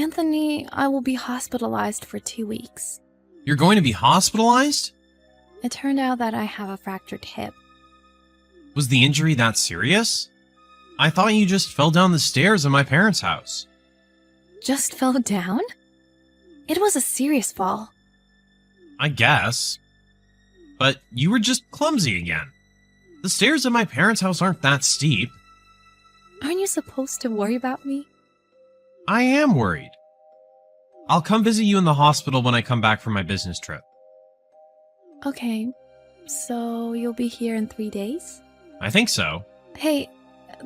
Anthony, I will be hospitalized for 2 weeks. You're going to be hospitalized? It turned out that I have a fractured hip. Was the injury that serious? I thought you just fell down the stairs in my parents' house. Just fell down? It was a serious fall. I guess. But you were just clumsy again. The stairs in my parents' house aren't that steep. Aren't you supposed to worry about me? I am worried. I'll come visit you in the hospital when I come back from my business trip. Okay, so you'll be here in 3 days? I think so. Hey,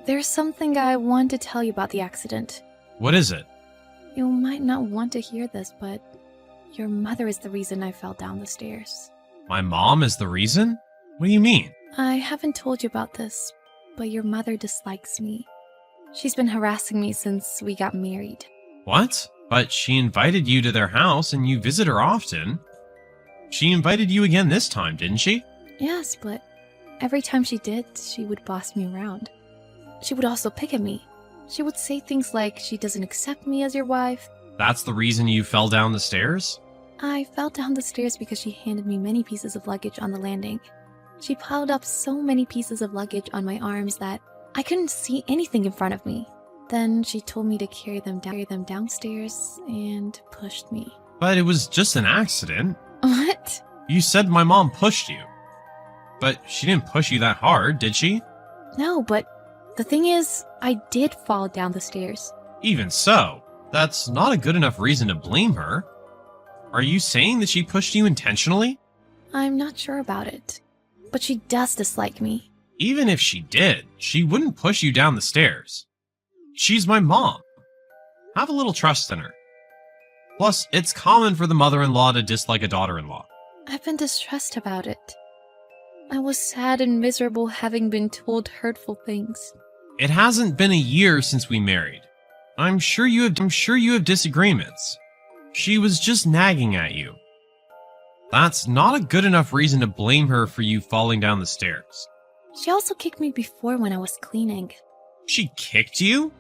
there's something I want to tell you about the accident. What is it? You might not want to hear this, but your mother is the reason I fell down the stairs. My mom is the reason? What do you mean? I haven't told you about this, but your mother dislikes me. She's been harassing me since we got married. What? But she invited you to their house and you visit her often. She invited you again this time, didn't she? Yes, but every time she did, she would boss me around. She would also pick at me. She would say things like she doesn't accept me as your wife. That's the reason you fell down the stairs? I fell down the stairs because she handed me many pieces of luggage on the landing. She piled up so many pieces of luggage on my arms that I couldn't see anything in front of me. Then she told me to carry them downstairs and pushed me. But it was just an accident. What? You said my mom pushed you. But she didn't push you that hard, did she? No, but the thing is, I did fall down the stairs. Even so, that's not a good enough reason to blame her. Are you saying that she pushed you intentionally? I'm not sure about it, but she does dislike me. Even if she did, she wouldn't push you down the stairs. She's my mom. Have a little trust in her. Plus, it's common for the mother-in-law to dislike a daughter-in-law. I've been distressed about it. I was sad and miserable having been told hurtful things. It hasn't been a year since we married. I'm sure you have disagreements. She was just nagging at you. That's not a good enough reason to blame her for you falling down the stairs. She also kicked me before when I was cleaning. She kicked you?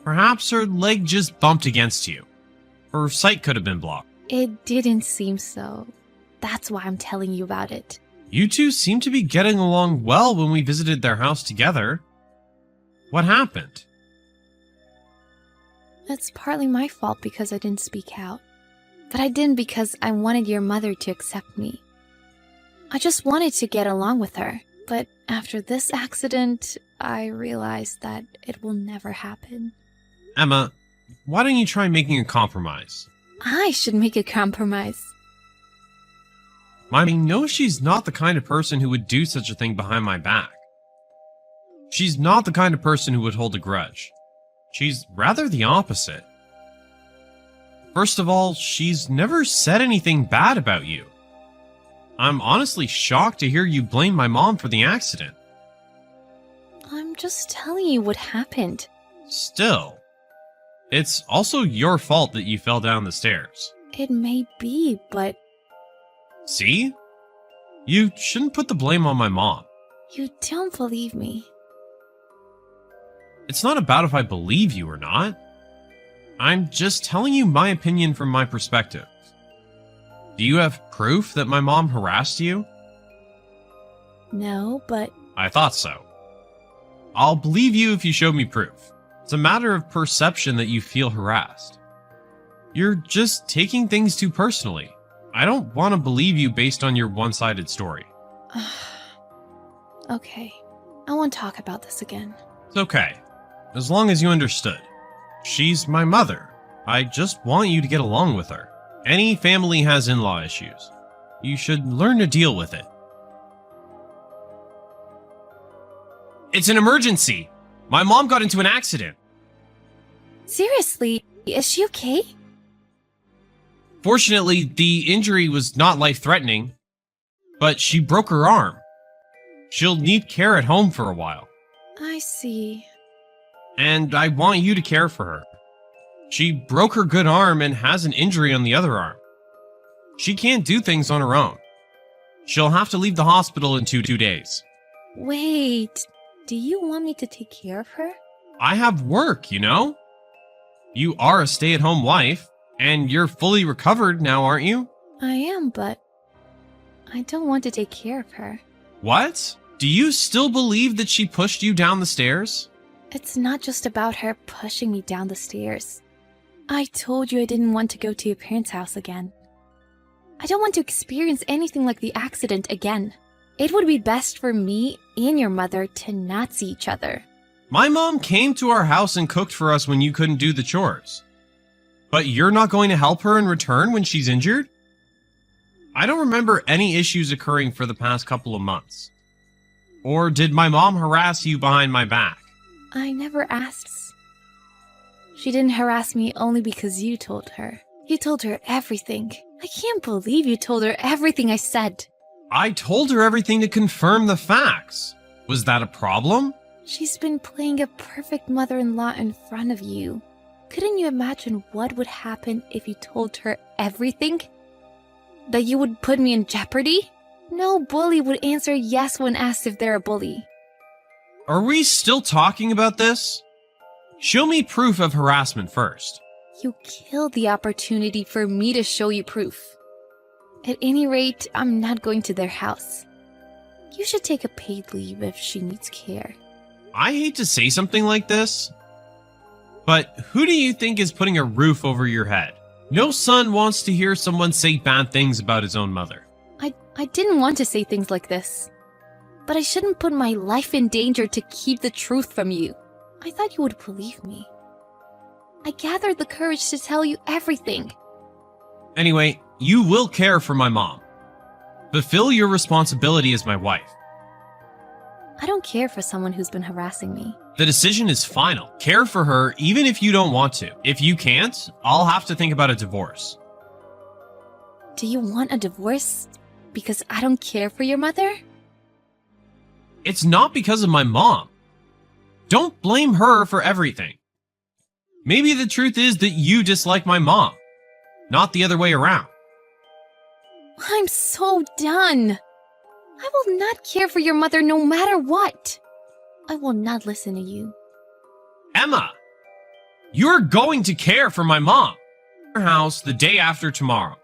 Perhaps her leg just bumped against you. Her sight could have been blocked. It didn't seem so. That's why I'm telling you about it. You two seemed to be getting along well when we visited their house together. What happened? It's partly my fault because I didn't speak out. But I didn't because I wanted your mother to accept me. I just wanted to get along with her. But after this accident, I realized that it will never happen. Emma, why don't you try making a compromise? I should make a compromise. I know she's not the kind of person who would do such a thing behind my back. She's not the kind of person who would hold a grudge. She's rather the opposite. First of all, she's never said anything bad about you. I'm honestly shocked to hear you blame my mom for the accident. I'm just telling you what happened. Still, it's also your fault that you fell down the stairs. It may be, but See? You shouldn't put the blame on my mom. you don't believe me. It's not about if I believe you or not. I'm just telling you my opinion from my perspective. Do you have proof that my mom harassed you? No, but I thought so. I'll believe you if you show me proof. It's a matter of perception that you feel harassed. You're just taking things too personally. I don't want to believe you based on your one-sided story. okay. I won't talk about this again. It's okay, as long as you understood. She's my mother. I just want you to get along with her. Any family has in-law issues. You should learn to deal with it. It's an emergency! My mom got into an accident. Seriously, is she okay? Fortunately, the injury was not life-threatening, but she broke her arm. She'll need care at home for a while. I see. And I want you to care for her. She broke her good arm and has an injury on the other arm. She can't do things on her own. She'll have to leave the hospital in two days. Wait, do you want me to take care of her? I have work, you know? You are a stay-at-home wife, and you're fully recovered now, aren't you? I am, but I don't want to take care of her. What? Do you still believe that she pushed you down the stairs? It's not just about her pushing me down the stairs. I told you I didn't want to go to your parents' house again. I don't want to experience anything like the accident again. It would be best for me and your mother to not see each other. My mom came to our house and cooked for us when you couldn't do the chores. But you're not going to help her in return when she's injured? I don't remember any issues occurring for the past couple of months. Or did my mom harass you behind my back? I never asked. She didn't harass me only because you told her. You told her everything. I can't believe you told her everything I said. I told her everything to confirm the facts. Was that a problem? She's been playing a perfect mother-in-law in front of you. Couldn't you imagine what would happen if you told her everything? That you would put me in jeopardy? No bully would answer yes when asked if they're a bully. Are we still talking about this? Show me proof of harassment first. You killed the opportunity for me to show you proof. At any rate, I'm not going to their house. You should take a paid leave if she needs care. I hate to say something like this, but who do you think is putting a roof over your head? No son wants to hear someone say bad things about his own mother. I didn't want to say things like this. But I shouldn't put my life in danger to keep the truth from you. I thought you would believe me. I gathered the courage to tell you everything. Anyway, you will care for my mom. Fulfill your responsibility as my wife. I don't care for someone who's been harassing me. The decision is final. Care for her even if you don't want to. If you can't, I'll have to think about a divorce. Do you want a divorce because I don't care for your mother? It's not because of my mom. Don't blame her for everything. Maybe the truth is that you dislike my mom, not the other way around. I'm so done. I will not care for your mother no matter what. I will not listen to you. Emma, you're going to care for my mom. Her house the day after tomorrow.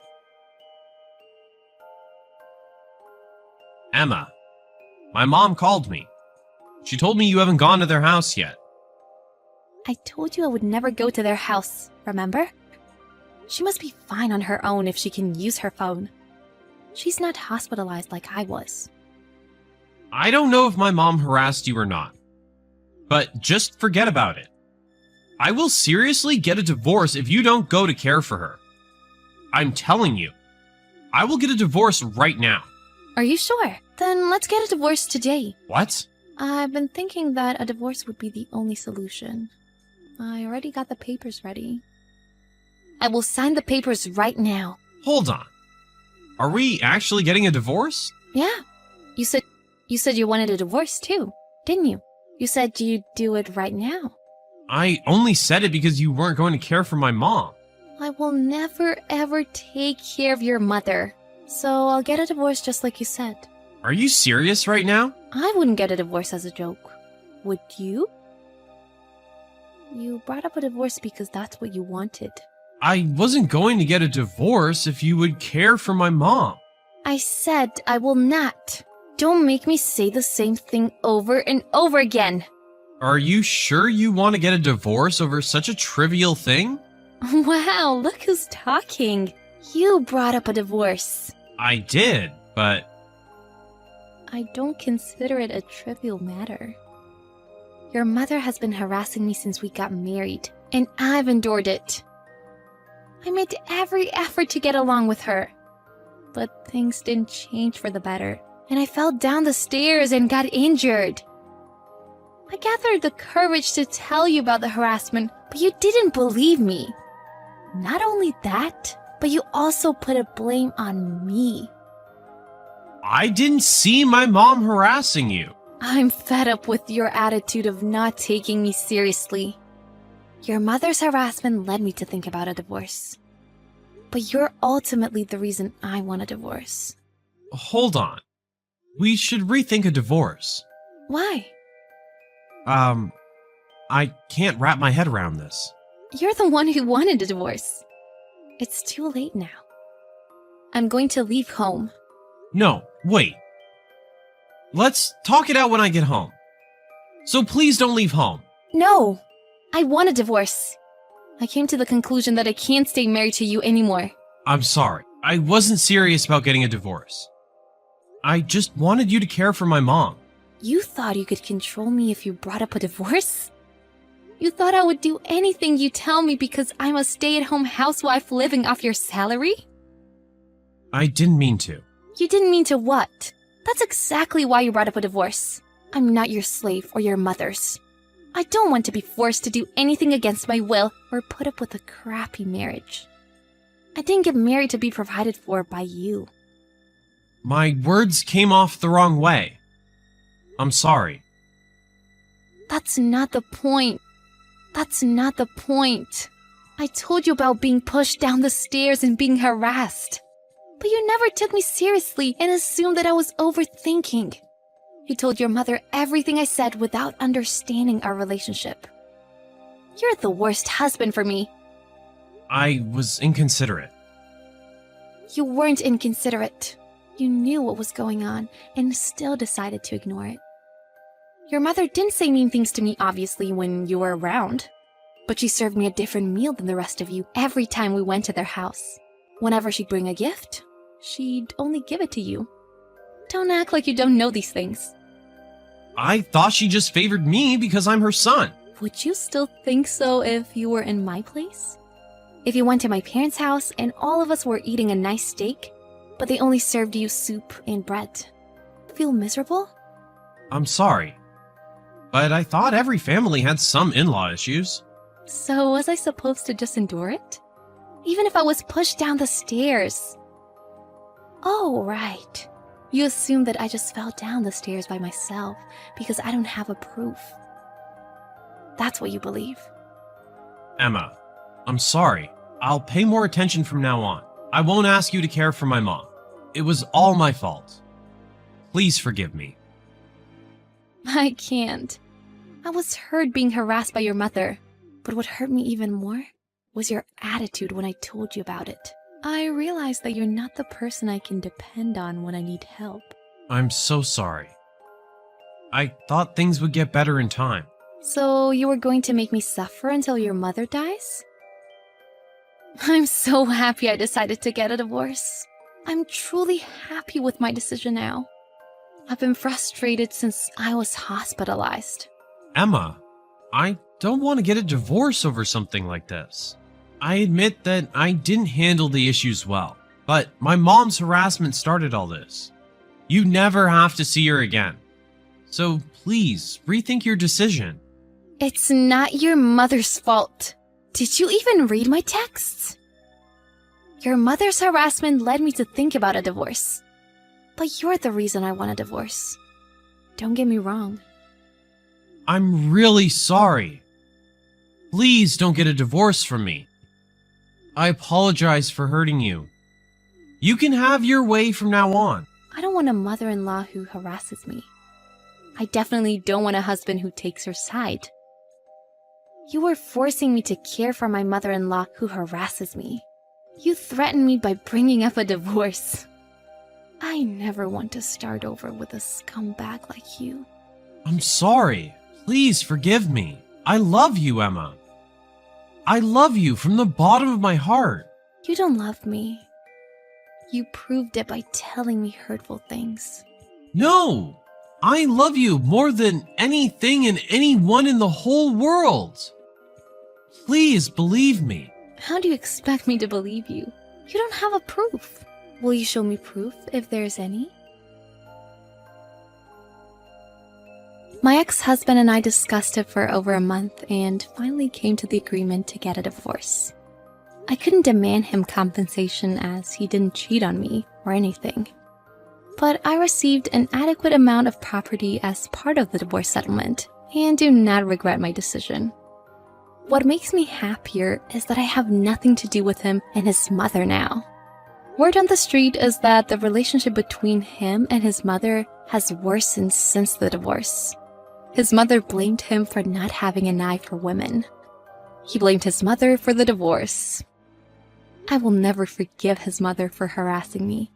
Emma, my mom called me. She told me you haven't gone to their house yet. I told you I would never go to their house, remember? She must be fine on her own if she can use her phone. She's not hospitalized like I was. I don't know if my mom harassed you or not, but just forget about it. I will seriously get a divorce if you don't go to care for her. I'm telling you, I will get a divorce right now. Are you sure? Then let's get a divorce today. What? I've been thinking that a divorce would be the only solution. I already got the papers ready. I will sign the papers right now. Hold on. Are we actually getting a divorce? Yeah. You said you wanted a divorce too, didn't you? You said you'd do it right now. I only said it because you weren't going to care for my mom. I will never ever take care of your mother. So I'll get a divorce just like you said. Are you serious right now? I wouldn't get a divorce as a joke. Would you? You brought up a divorce because that's what you wanted. I wasn't going to get a divorce if you would care for my mom. I said I will not. Don't make me say the same thing over and over again. Are you sure you want to get a divorce over such a trivial thing? Wow, look who's talking. You brought up a divorce. I did, but... I don't consider it a trivial matter. Your mother has been harassing me since we got married, and I've endured it. I made every effort to get along with her. But things didn't change for the better, and I fell down the stairs and got injured. I gathered the courage to tell you about the harassment, but you didn't believe me. Not only that, but you also put a blame on me. I didn't see my mom harassing you. I'm fed up with your attitude of not taking me seriously. Your mother's harassment led me to think about a divorce. But you're ultimately the reason I want a divorce. Hold on. We should rethink a divorce. Why? I can't wrap my head around this. You're the one who wanted a divorce. It's too late now. I'm going to leave home. No, wait. Let's talk it out when I get home. So please don't leave home. No, I want a divorce. I came to the conclusion that I can't stay married to you anymore. I'm sorry. I wasn't serious about getting a divorce. I just wanted you to care for my mom. You thought you could control me if you brought up a divorce? You thought I would do anything you tell me because I'm a stay-at-home housewife living off your salary? I didn't mean to. You didn't mean to what? That's exactly why you brought up a divorce. I'm not your slave or your mother's. I don't want to be forced to do anything against my will or put up with a crappy marriage. I didn't get married to be provided for by you. My words came off the wrong way. I'm sorry. That's not the point. That's not the point. I told you about being pushed down the stairs and being harassed. But you never took me seriously and assumed that I was overthinking. You told your mother everything I said without understanding our relationship. You're the worst husband for me. I was inconsiderate. You weren't inconsiderate. You knew what was going on and still decided to ignore it. Your mother didn't say mean things to me, obviously, when you were around. But she served me a different meal than the rest of you every time we went to their house. Whenever she'd bring a gift, she'd only give it to you. Don't act like you don't know these things. I thought she just favored me because I'm her son. Would you still think so if you were in my place? If you went to my parents' house and all of us were eating a nice steak, but they only served you soup and bread. Feel miserable? I'm sorry. But I thought every family had some in-law issues. So was I supposed to just endure it? Even if I was pushed down the stairs? Oh, right. You assume that I just fell down the stairs by myself because I don't have a proof. That's what you believe. Emma, I'm sorry. I'll pay more attention from now on. I won't ask you to care for my mom. It was all my fault. Please forgive me. I can't. I was hurt being harassed by your mother. But what hurt me even more was your attitude when I told you about it. I realized that you're not the person I can depend on when I need help. I'm so sorry. I thought things would get better in time. So you were going to make me suffer until your mother dies? I'm so happy I decided to get a divorce. I'm truly happy with my decision now. I've been frustrated since I was hospitalized. Emma, I don't want to get a divorce over something like this. I admit that I didn't handle the issues well, but my mom's harassment started all this. You never have to see her again. So please, rethink your decision. It's not your mother's fault. Did you even read my texts? Your mother's harassment led me to think about a divorce. But you're the reason I want a divorce. Don't get me wrong. I'm really sorry. Please don't get a divorce from me. I apologize for hurting you. You can have your way from now on. I don't want a mother-in-law who harasses me. I definitely don't want a husband who takes her side. You were forcing me to care for my mother-in-law who harasses me. You threatened me by bringing up a divorce. I never want to start over with a scumbag like you. I'm sorry. Please forgive me. I love you, Emma. I love you from the bottom of my heart. You don't love me. You proved it by telling me hurtful things. No! I love you more than anything and anyone in the whole world. Please believe me. How do you expect me to believe you? You don't have a proof. Will you show me proof if there's any? My ex-husband and I discussed it for over a month and finally came to the agreement to get a divorce. I couldn't demand him compensation as he didn't cheat on me or anything. But I received an adequate amount of property as part of the divorce settlement and do not regret my decision. What makes me happier is that I have nothing to do with him and his mother now. Word on the street is that the relationship between him and his mother has worsened since the divorce. His mother blamed him for not having an eye for women. He blamed his mother for the divorce. I will never forgive his mother for harassing me.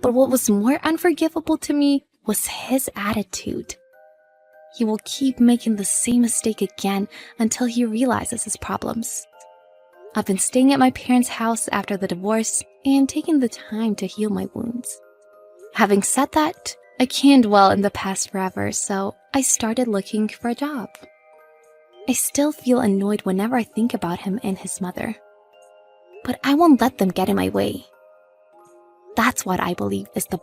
But what was more unforgivable to me was his attitude. He will keep making the same mistake again until he realizes his problems. I've been staying at my parents' house after the divorce and taking the time to heal my wounds. Having said that, I can't dwell in the past forever, so I started looking for a job. I still feel annoyed whenever I think about him and his mother. But I won't let them get in my way. That's what I believe is the